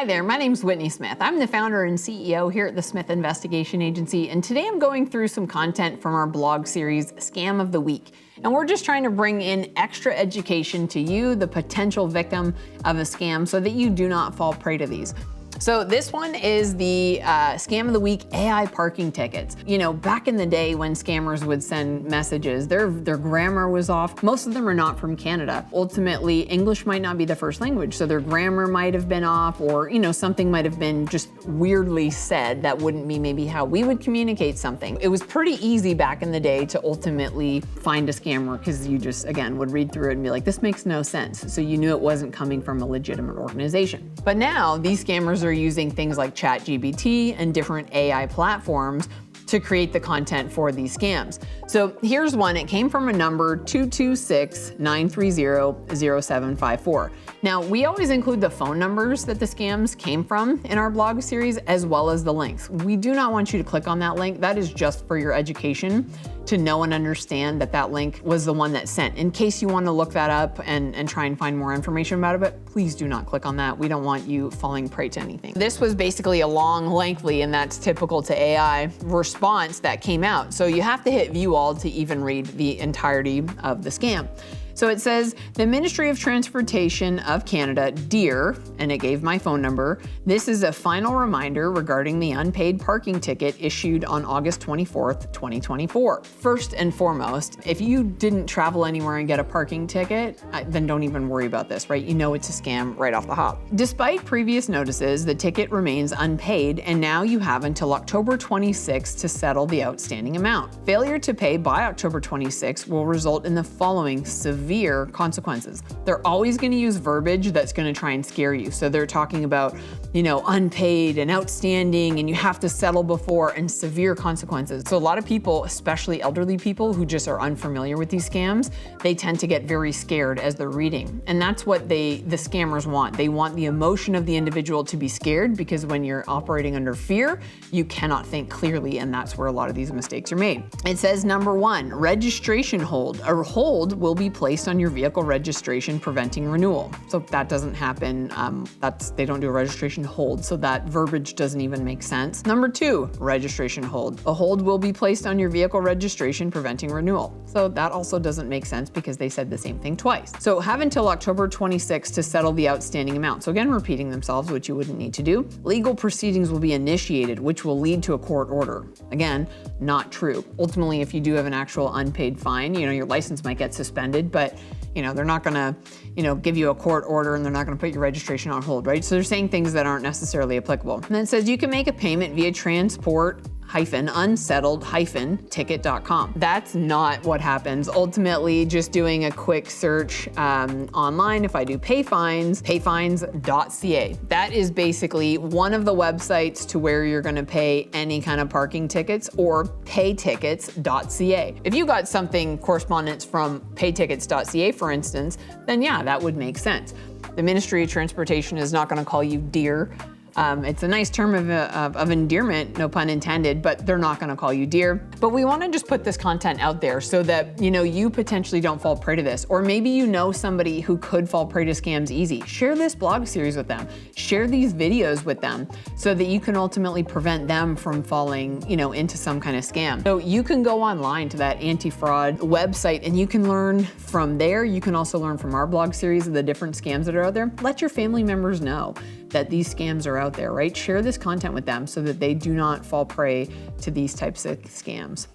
Hi there, my name's Whitney Smith. I'm the founder and CEO here at the Smith Investigation Agency, and today I'm going through some content from our blog series, Scam of the Week. And we're just trying to bring in extra education to you, the potential victim of a scam, so that you do not fall prey to these. So this one is the Scam of the Week, AI parking tickets. You know, back in the day when scammers would send messages, their grammar was off. Most of them are not from Canada. Ultimately, English might not be the first language, so their grammar might have been off, or something might have been just weirdly said that wouldn't be maybe how we would communicate something. It was pretty easy back in the day to ultimately find a scammer because you just, again, would read through it and be like, this makes no sense. So you knew it wasn't coming from a legitimate organization. But now these scammers are using things like ChatGPT and different AI platforms to create the content for these scams. So here's one. It came from a number 226-930-0754. Now, we always include the phone numbers that the scams came from in our blog series, as well as the links. We do not want you to click on that link. That is just for your education, to know and understand that that link was the one that sent. In case you want to look that up and try and find more information about it, but please do not click on that. We don't want you falling prey to anything. This was basically a long, lengthy, and that's typical to AI, response that came out. So you have to hit view all to even read the entirety of the scam. So it says, the Ministry of Transportation of Canada, Dear, and it gave my phone number. This is a final reminder regarding the unpaid parking ticket issued on August 24th, 2024. First and foremost, if you didn't travel anywhere and get a parking ticket, then don't even worry about this, right? You know it's a scam right off the hop. Despite previous notices, the ticket remains unpaid, and now you have until October 26th to settle the outstanding amount. Failure to pay by October 26th will result in the following severe consequences. They're always going to use verbiage that's going to try and scare you. So they're talking about, unpaid and outstanding, and you have to settle before, and severe consequences. So a lot of people, especially elderly people who just are unfamiliar with these scams, they tend to get very scared as they're reading. And that's what the scammers want. They want the emotion of the individual to be scared, because when you're operating under fear, you cannot think clearly, and that's where a lot of these mistakes are made. It says, number one, registration hold. A hold will be placed on your vehicle registration, preventing renewal. So that doesn't happen. They don't do a registration hold, so that verbiage doesn't even make sense. Number two, registration hold. A hold will be placed on your vehicle registration, preventing renewal. So that also doesn't make sense because they said the same thing twice. So have until October 26th to settle the outstanding amount. So again, repeating themselves, which you wouldn't need to do. Legal proceedings will be initiated, which will lead to a court order. Again, not true. Ultimately, if you do have an actual unpaid fine, your license might get suspended, but they're not gonna, give you a court order, and they're not gonna put your registration on hold, right? So they're saying things that aren't necessarily applicable. And then it says you can make a payment via transport-unsettled-ticket.com. That's not what happens. Ultimately, just doing a quick search online, if I do payfines.ca, that is basically one of the websites to where you're gonna pay any kind of parking tickets, or paytickets.ca. If you got something correspondence from paytickets.ca, for instance, then yeah, that would make sense. The Ministry of Transportation is not gonna call you dear. It's a nice term of endearment, no pun intended, but they're not gonna call you dear. But we wanna just put this content out there so that, you potentially don't fall prey to this. Or maybe you know somebody who could fall prey to scams easy. Share this blog series with them. Share these videos with them so that you can ultimately prevent them from falling, into some kind of scam. So you can go online to that anti-fraud website and you can learn from there. You can also learn from our blog series of the different scams that are out there. Let your family members know that these scams are out there, right? Share this content with them so that they do not fall prey to these types of scams.